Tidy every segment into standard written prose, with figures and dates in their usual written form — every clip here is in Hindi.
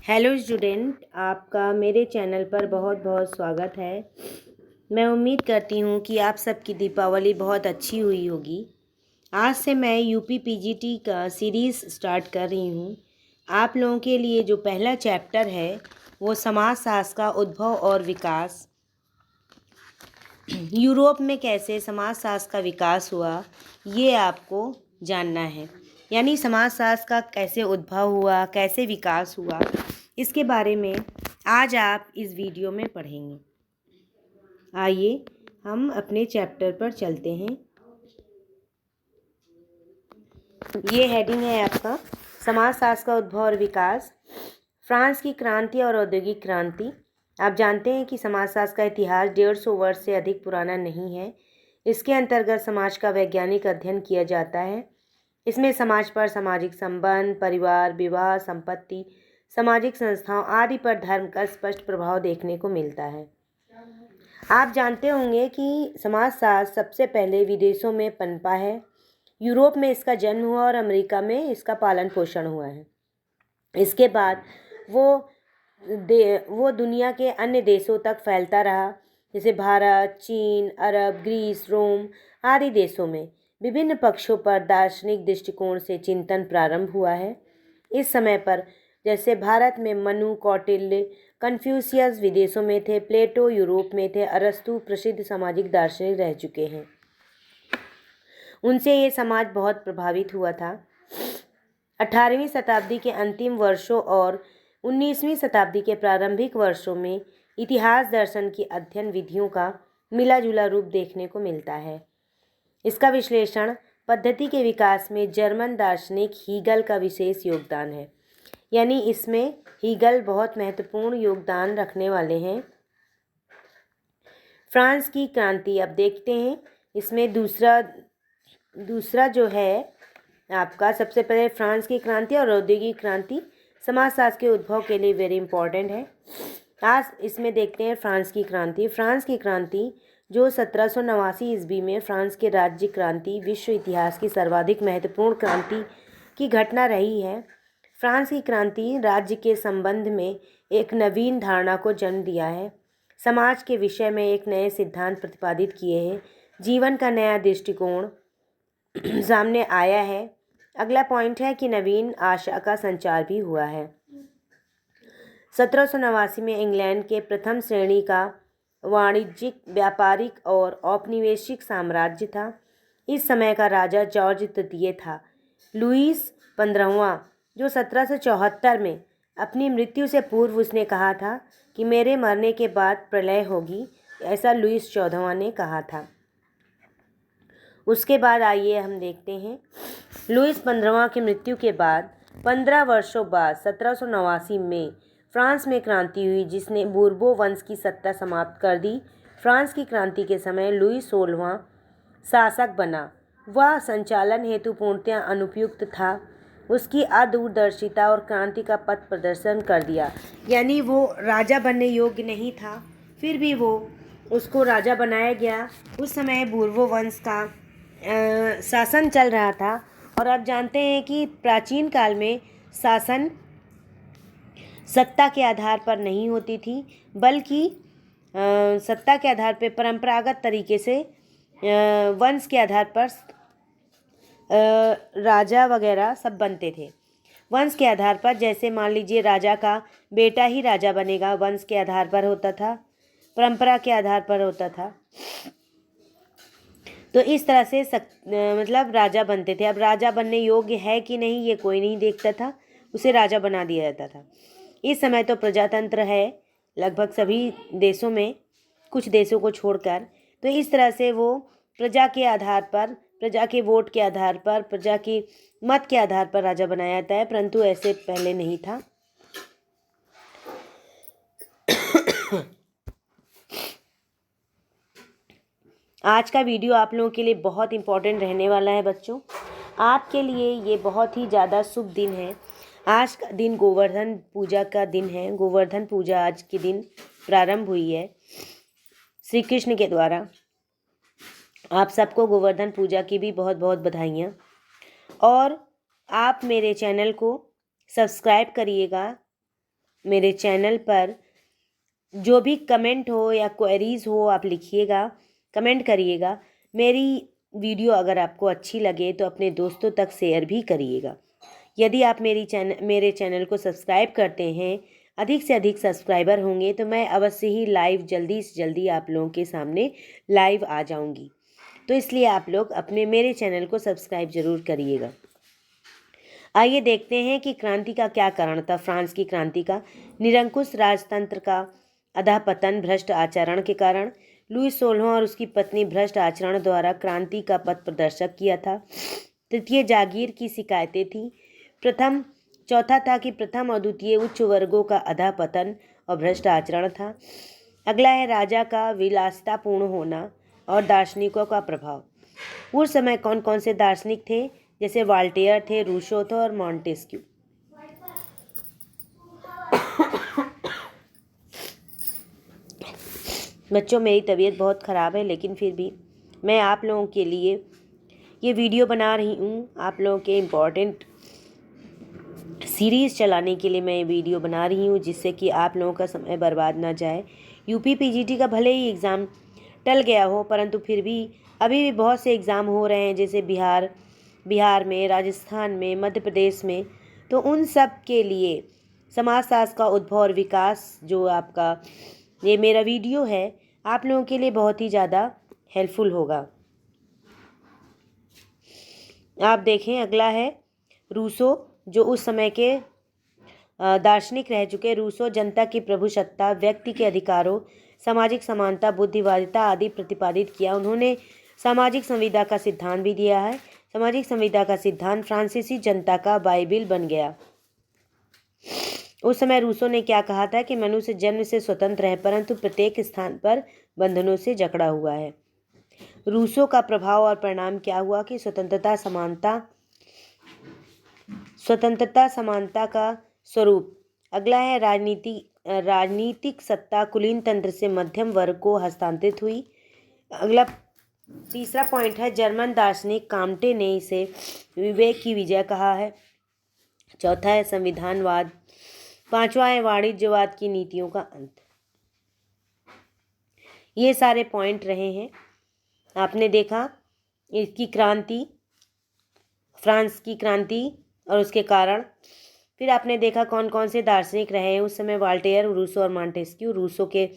हेलो स्टूडेंट, आपका मेरे चैनल पर बहुत बहुत स्वागत है। मैं उम्मीद करती हूँ कि आप सबकी दीपावली बहुत अच्छी हुई होगी। आज से मैं यूपी पीजीटी का सीरीज़ स्टार्ट कर रही हूँ। आप लोगों के लिए जो पहला चैप्टर है वो समाजशास्त्र का उद्भव और विकास। यूरोप में कैसे समाजशास्त्र का विकास हुआ ये आपको जानना है। यानी समाजशास्त्र का कैसे उद्भव हुआ, कैसे विकास हुआ, इसके बारे में आज आप इस वीडियो में पढ़ेंगे। आइए हम अपने चैप्टर पर चलते हैं। ये हेडिंग है आपका समाजशास्त्र का उद्भव और विकास। फ्रांस की क्रांति और औद्योगिक क्रांति। आप जानते हैं कि समाजशास्त्र का इतिहास 150 वर्ष से अधिक पुराना नहीं है। इसके अंतर्गत समाज का वैज्ञानिक अध्ययन किया जाता है। इसमें समाज पर सामाजिक संबंध, परिवार, विवाह, संपत्ति, सामाजिक संस्थाओं आदि पर धर्म का स्पष्ट प्रभाव देखने को मिलता है। आप जानते होंगे कि समाजशास्त्र सबसे पहले विदेशों में पनपा है। यूरोप में इसका जन्म हुआ और अमेरिका में इसका पालन पोषण हुआ है। इसके बाद वो दुनिया के अन्य देशों तक फैलता रहा, जैसे भारत, चीन, अरब, ग्रीस, रोम आदि देशों में विभिन्न पक्षों पर दार्शनिक दृष्टिकोण से चिंतन प्रारंभ हुआ है। इस समय पर जैसे भारत में मनु, कौटिल्य, कन्फ्यूशियस विदेशों में थे, प्लेटो यूरोप में थे, अरस्तु प्रसिद्ध सामाजिक दार्शनिक रह चुके हैं। उनसे ये समाज बहुत प्रभावित हुआ था। 18वीं शताब्दी के अंतिम वर्षों और 19वीं शताब्दी के प्रारंभिक वर्षों में इतिहास दर्शन की अध्ययन विधियों का मिला जुला रूप देखने को मिलता है। इसका विश्लेषण पद्धति के विकास में जर्मन दार्शनिक हीगल का विशेष योगदान है। यानी इसमें हीगल बहुत महत्वपूर्ण योगदान रखने वाले हैं। फ्रांस की क्रांति अब देखते हैं। इसमें दूसरा जो है आपका, सबसे पहले फ्रांस की क्रांति और औद्योगिक क्रांति समाजशास्त्र के उद्भव के लिए वेरी इंपॉर्टेंट है। आज इसमें देखते हैं फ्रांस की क्रांति। फ्रांस की क्रांति जो 1789 ईस्वी में फ्रांस के राज्य क्रांति विश्व इतिहास की सर्वाधिक महत्वपूर्ण क्रांति की घटना रही है। फ्रांस की क्रांति राज्य के संबंध में एक नवीन धारणा को जन्म दिया है। समाज के विषय में एक नए सिद्धांत प्रतिपादित किए हैं। जीवन का नया दृष्टिकोण सामने आया है। अगला पॉइंट है कि नवीन आशा का संचार भी हुआ है। 1789 में इंग्लैंड के प्रथम श्रेणी का वाणिज्यिक, व्यापारिक और औपनिवेशिक साम्राज्य था। इस समय का राजा जॉर्ज तृतीय था। लुईस 15वां जो 1774 में अपनी मृत्यु से पूर्व उसने कहा था कि मेरे मरने के बाद प्रलय होगी, ऐसा लुईस 14वां ने कहा था। उसके बाद आइए हम देखते हैं लुईस 15वां की मृत्यु के बाद 15 वर्षों बाद 1789 में फ्रांस में क्रांति हुई, जिसने बूर्बो वंश की सत्ता समाप्त कर दी। फ्रांस की क्रांति के समय लुईस 16वां शासक बना। वह संचालन हेतु पूर्णतः अनुपयुक्त था। उसकी अदूरदर्शिता और क्रांति का पथ प्रदर्शन कर दिया। यानी वो राजा बनने योग्य नहीं था, फिर भी उसको राजा बनाया गया। उस समय बूर्बो वंश का शासन चल रहा था। और आप जानते हैं कि प्राचीन काल में शासन सत्ता के आधार पर नहीं होती थी, बल्कि सत्ता के आधार पर परंपरागत तरीके से वंश के आधार पर राजा वगैरह सब बनते थे। वंश के आधार पर, जैसे मान लीजिए राजा का बेटा ही राजा बनेगा, वंश के आधार पर होता था, परंपरा के आधार पर होता था। तो इस तरह से मतलब राजा बनते थे। अब राजा बनने योग्य है कि नहीं ये कोई नहीं देखता था, उसे राजा बना दिया जाता था। इस समय तो प्रजातंत्र है लगभग सभी देशों में, कुछ देशों को छोड़कर। तो इस तरह से वो प्रजा के आधार पर, प्रजा के वोट के आधार पर, प्रजा की मत के आधार पर राजा बनाया जाता है, परंतु ऐसे पहले नहीं था। आज का वीडियो आप लोगों के लिए बहुत इम्पोर्टेंट रहने वाला है बच्चों। आपके लिए ये बहुत ही ज़्यादा शुभ दिन है। आज का दिन गोवर्धन पूजा का दिन है। गोवर्धन पूजा आज के दिन प्रारंभ हुई है श्री कृष्ण के द्वारा। आप सबको गोवर्धन पूजा की भी बहुत बहुत बधाइयाँ। और आप मेरे चैनल को सब्सक्राइब करिएगा मेरे चैनल पर जो भी कमेंट हो या क्वेरीज़ हो आप लिखिएगा, कमेंट करिएगा। मेरी वीडियो अगर आपको अच्छी लगे तो अपने दोस्तों तक शेयर भी करिएगा। यदि आप मेरे चैनल को सब्सक्राइब करते हैं, अधिक से अधिक सब्सक्राइबर होंगे तो मैं अवश्य ही लाइव जल्दी से जल्दी आप लोगों के सामने लाइव आ जाऊंगी। तो इसलिए आप लोग अपने मेरे चैनल को सब्सक्राइब ज़रूर करिएगा। आइए देखते हैं कि क्रांति का क्या कारण था। फ्रांस की क्रांति का निरंकुश राजतंत्र का अधःपतन भ्रष्ट आचरण के कारण। लुईस 16 और उसकी पत्नी भ्रष्ट आचरण द्वारा क्रांति का पथ प्रदर्शक किया था। तृतीय जागीर की शिकायतें थी। चौथा था कि प्रथम और द्वितीय उच्च वर्गों का अधःपतन और भ्रष्ट आचरण था। अगला है राजा का विलासितापूर्ण होना और दार्शनिकों का प्रभाव। उस समय कौन कौन से दार्शनिक थे? जैसे वाल्टेयर थे, रूसो थे और मॉन्टेस्क्यू। बच्चों, मेरी तबीयत बहुत ख़राब है, लेकिन फिर भी मैं आप लोगों के लिए ये वीडियो बना रही हूँ। आप लोगों के इम्पोर्टेंट सीरीज़ चलाने के लिए मैं ये वीडियो बना रही हूँ, जिससे कि आप लोगों का समय बर्बाद ना जाए। यूपी पीजीटी का भले ही एग्ज़ाम टल गया हो, परंतु फिर भी अभी भी बहुत से एग्ज़ाम हो रहे हैं, जैसे बिहार में, राजस्थान में, मध्य प्रदेश में। तो उन सब के लिए समाजशास्त्र का उद्भव और विकास जो आपका ये मेरा वीडियो है, आप लोगों के लिए बहुत ही ज़्यादा हेल्पफुल होगा। आप देखें, अगला है रूसो, जो उस समय के दार्शनिक रह चुके। रूसो जनता की प्रभुसत्ता, व्यक्ति के अधिकारों, सामाजिक समानता, बुद्धिवादिता आदि प्रतिपादित किया। उन्होंने सामाजिक संविदा का सिद्धांत भी दिया है। सामाजिक संविदा का सिद्धांत फ्रांसीसी जनता का बाइबिल बन गया। उस समय रूसो ने क्या कहा था कि मनुष्य जन्म से स्वतंत्र है, परंतु प्रत्येक स्थान पर बंधनों से जकड़ा हुआ है। रूसो का प्रभाव और परिणाम क्या हुआ कि स्वतंत्रता समानता का स्वरूप। अगला है राजनीतिक सत्ता कुलीन तंत्र से मध्यम वर्ग को हस्तांतरित हुई। अगला तीसरा पॉइंट है, जर्मन दार्शनिक काम्टे ने इसे विवेक की विजय कहा है। चौथा है संविधानवाद। पांचवा है वाणिज्यवाद की नीतियों का अंत। ये सारे पॉइंट रहे हैं। आपने देखा इसकी क्रांति, फ्रांस की क्रांति और उसके कारण। फिर आपने देखा कौन कौन से दार्शनिक रहे हैं उस समय, वाल्टेयर, रूसो और मॉन्टेस्क्यू। रूसो के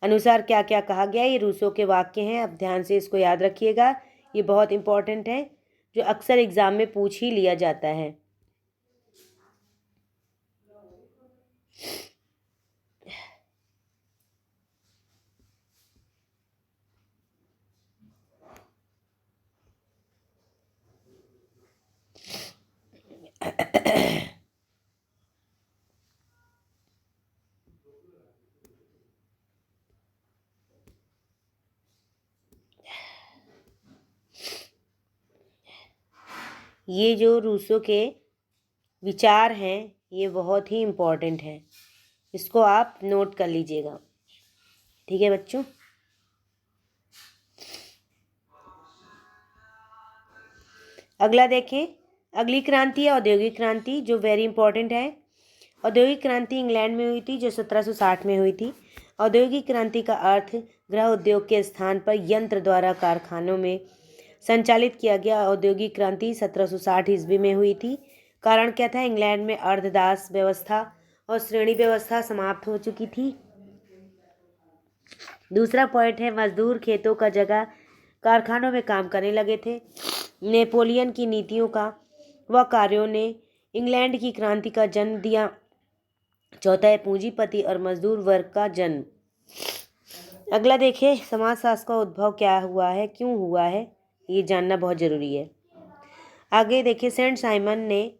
अनुसार क्या क्या कहा गया, ये रूसो के वाक्य हैं। अब ध्यान से इसको याद रखिएगा, ये बहुत इंपॉर्टेंट है, जो अक्सर एग्जाम में पूछ ही लिया जाता है। ये जो रूसो के विचार हैं ये बहुत ही इम्पोर्टेंट है, इसको आप नोट कर लीजिएगा। ठीक है बच्चों। अगला देखें, अगली क्रांति है औद्योगिक क्रांति, जो वेरी इंपॉर्टेंट है। औद्योगिक क्रांति इंग्लैंड में हुई थी, जो 1760 में हुई थी। औद्योगिक क्रांति का अर्थ गृह उद्योग के स्थान पर यंत्र द्वारा कारखानों में संचालित किया गया। औद्योगिक क्रांति 1760 ईस्वी में हुई थी। कारण क्या था? इंग्लैंड में अर्धदास व्यवस्था और श्रेणी व्यवस्था समाप्त हो चुकी थी। दूसरा पॉइंट है, मजदूर खेतों का जगह कारखानों में काम करने लगे थे। नेपोलियन की नीतियों का व कार्यों ने इंग्लैंड की क्रांति का जन्म दिया। चौथा है, पूंजीपति और मजदूर वर्ग का जन्म। अगला देखिए, समाजशास्त्र का उद्भव क्या हुआ है, क्यों हुआ है, ये जानना बहुत जरूरी है। आगे देखिए, सेंट साइमन ने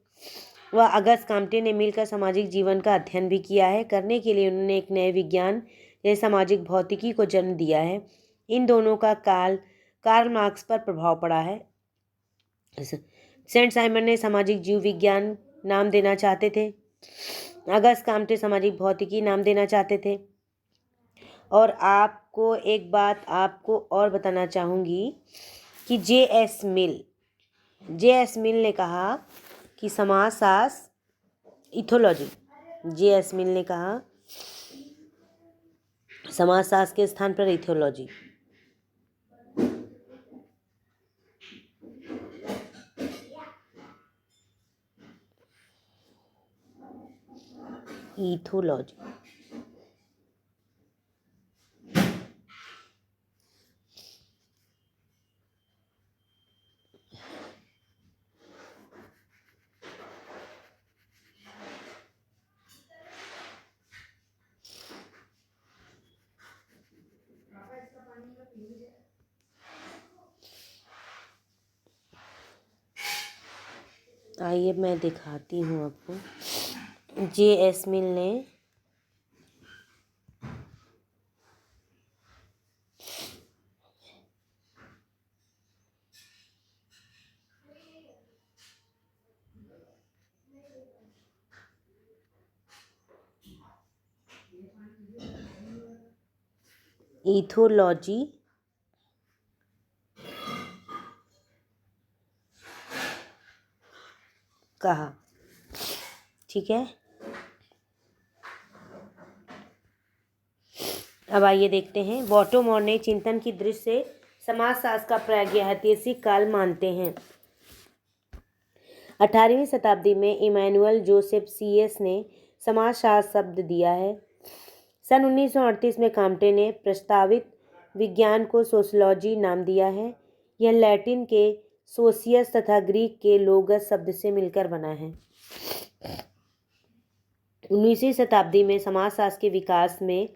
व अगस्त काम्टे ने मिलकर सामाजिक जीवन का अध्ययन भी किया है। करने के लिए उन्होंने एक नए विज्ञान जैसे सामाजिक भौतिकी को जन्म दिया है। इन दोनों का कार्ल मार्क्स पर प्रभाव पड़ा है। सेंट साइमन ने सामाजिक जीव विज्ञान नाम देना चाहते थे, अगस्त काम्टे सामाजिक भौतिकी नाम देना चाहते थे। और आपको एक बात आपको और बताना चाहूँगी कि जे.एस. मिल ने कहा कि समाजशास्त्र इथोलॉजी J.S. मिल ने कहा समाजशास्त्र के स्थान पर इथियोलॉजी। इथोलॉजी। आइए मैं दिखाती हूँ आपको। J.S. मिल ने इथोलॉजी कहा। ठीक है, अब आइए देखते हैं। वॉटोमोर ने चिंतन की दृष्टि से समाजशास्त्र का प्रागैतिहासिक काल मानते हैं। 18वीं शताब्दी में इमैनुअल जोसेफ सीएस ने समाजशास्त्र शब्द दिया है। सन 1938 में काम्टे ने प्रस्तावित विज्ञान को सोशियोलॉजी नाम दिया है। यह लैटिन के सोशियस तथा ग्रीक के लोगस शब्द से मिलकर बना है। 19वीं शताब्दी में समाजशास्त्र के विकास में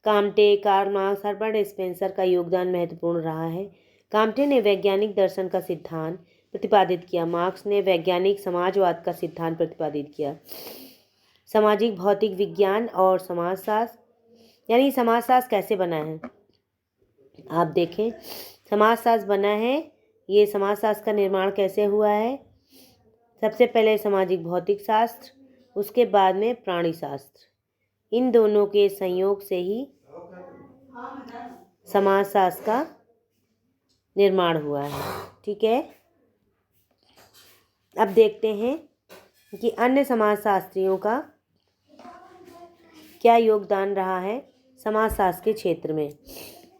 Comte, Karl Marx, Herbert Spencer का योगदान महत्वपूर्ण रहा है। काम्टे ने वैज्ञानिक दर्शन का सिद्धांत प्रतिपादित किया। मार्क्स ने वैज्ञानिक समाजवाद का सिद्धांत प्रतिपादित किया। सामाजिक भौतिक विज्ञान और समाजशास्त्र, यानी समाजशास्त्र कैसे बना है आप देखें। समाजशास्त्र बना है, ये समाजशास्त्र का निर्माण कैसे हुआ है। सबसे पहले सामाजिक भौतिक शास्त्र, उसके बाद में प्राणी शास्त्र, इन दोनों के संयोग से ही समाजशास्त्र का निर्माण हुआ है। ठीक है, अब देखते हैं कि अन्य समाजशास्त्रियों का क्या योगदान रहा है समाजशास्त्र के क्षेत्र में।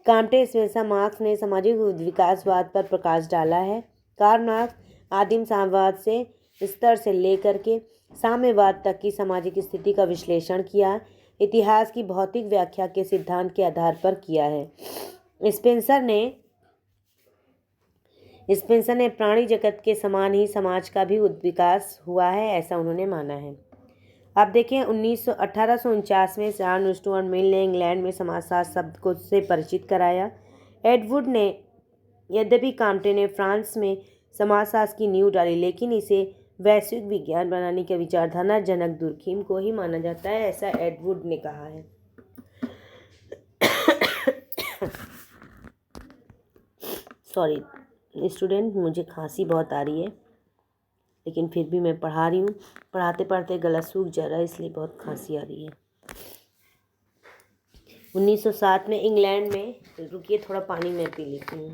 काम्टे, स्पेंसर, मार्क्स ने सामाजिक विकासवाद पर प्रकाश डाला है। कार्ल मार्क्स आदिम साम्यवाद से स्तर से लेकर के साम्यवाद तक की सामाजिक स्थिति का विश्लेषण किया। इतिहास की भौतिक व्याख्या के सिद्धांत के आधार पर किया है। स्पेंसर ने प्राणी जगत के समान ही समाज का भी विकास हुआ है, ऐसा उन्होंने माना है। अब देखें 1849 में जॉन स्टुअर्ट मिल ने इंग्लैंड में समाजशास्त्र शब्द को से परिचित कराया। एडवर्ड ने, यद्यपि काम्टे ने फ्रांस में समाजशास्त्र की नींव डाली, लेकिन इसे वैश्विक विज्ञान बनाने के विचारधारा जनक दुर्खीम को ही माना जाता है, ऐसा एडवर्ड ने कहा है। सॉरी स्टूडेंट, मुझे खांसी बहुत आ रही है, लेकिन फिर भी मैं पढ़ा रही हूँ। पढ़ाते पढ़ाते गला सूख जा रहा है, इसलिए बहुत खांसी आ रही है। 1907 में इंग्लैंड में, रुकिए थोड़ा पानी मैं पी लेती हूँ।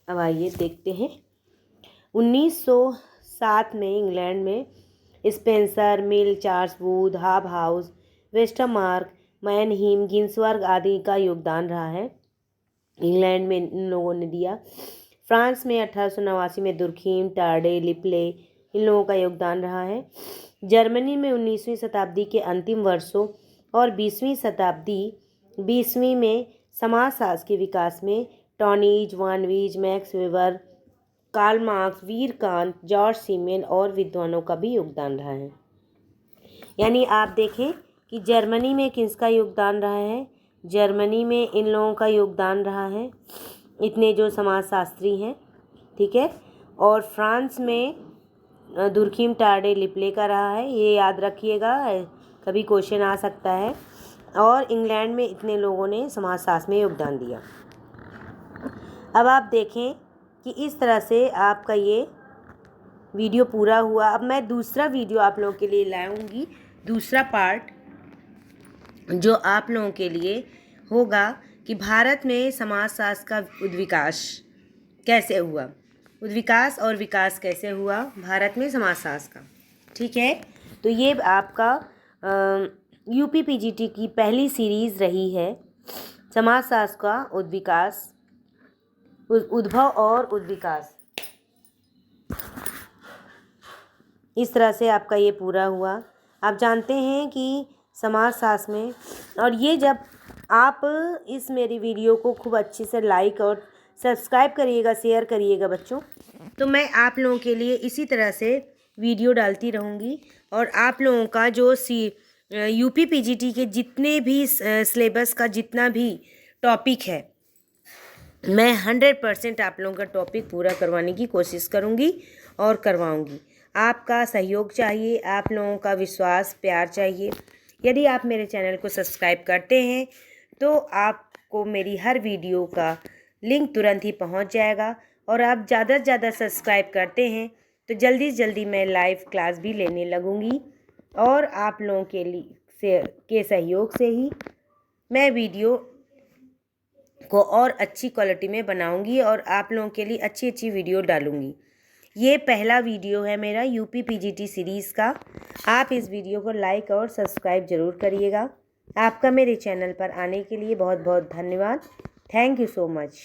अब आइए देखते हैं। 1907 में इंग्लैंड में स्पेंसर, मिल, चार्ल्स वुड, हाबहाउस, वेस्टरमार्क, मैनहीम, गिन्सबर्ग आदि का योगदान रहा है। इंग्लैंड में इन लोगों ने दिया। फ्रांस में 1889 में दुर्खीम, टार्डे, लिपले, इन लोगों का योगदान रहा है। जर्मनी में 19वीं शताब्दी के अंतिम वर्षों और 20वीं में समाजशास्त्र के विकास में Tönnies, von Wiese, Max Weber, Karl Marx, Vierkandt, George Simmel और विद्वानों का भी योगदान रहा है। यानी आप देखें कि जर्मनी में किसका योगदान रहा है। जर्मनी में इन लोगों का योगदान रहा है, इतने जो समाजशास्त्री हैं। ठीक है, और फ्रांस में दुर्खिम टाडे लिपले का रहा है, ये याद रखिएगा, कभी क्वेश्चन आ सकता है। और इंग्लैंड में इतने लोगों ने समाजशास्त्र में योगदान दिया। अब आप देखें कि इस तरह से आपका ये वीडियो पूरा हुआ। अब मैं दूसरा वीडियो आप लोगों के लिए लाऊंगी, दूसरा पार्ट, जो आप लोगों के लिए होगा कि भारत में समाजशास्त्र का उद्विकास कैसे हुआ, उद्विकास और विकास कैसे हुआ भारत में समाजशास्त्र का। ठीक है, तो ये आपका UP-PGT की पहली सीरीज़ रही है, समाजशास्त्र का उद्विकास, उद्भव और उद्विकास। इस तरह से आपका ये पूरा हुआ। आप जानते हैं कि समाजशास्त्र में, और ये जब आप इस मेरी वीडियो को खूब अच्छे से लाइक और सब्सक्राइब करिएगा, शेयर करिएगा बच्चों, तो मैं आप लोगों के लिए इसी तरह से वीडियो डालती रहूँगी। और आप लोगों का जो UP-PGT के जितने भी सिलेबस का जितना भी टॉपिक है, मैं 100% आप लोगों का टॉपिक पूरा करवाने की कोशिश करूँगी और करवाऊँगी। आपका सहयोग चाहिए, आप लोगों का विश्वास प्यार चाहिए। यदि आप मेरे चैनल को सब्सक्राइब करते हैं तो आपको मेरी हर वीडियो का लिंक तुरंत ही पहुंच जाएगा। और आप ज़्यादा से ज़्यादा सब्सक्राइब करते हैं तो जल्दी से जल्दी मैं लाइव क्लास भी लेने लगूंगी। और आप लोगों के सहयोग से ही मैं वीडियो को और अच्छी क्वालिटी में बनाऊंगी और आप लोगों के लिए अच्छी अच्छी वीडियो डालूंगी। ये पहला वीडियो है मेरा UP-PGT सीरीज़ का। आप इस वीडियो को लाइक और सब्सक्राइब ज़रूर करिएगा। आपका मेरे चैनल पर आने के लिए बहुत बहुत धन्यवाद। Thank you so much.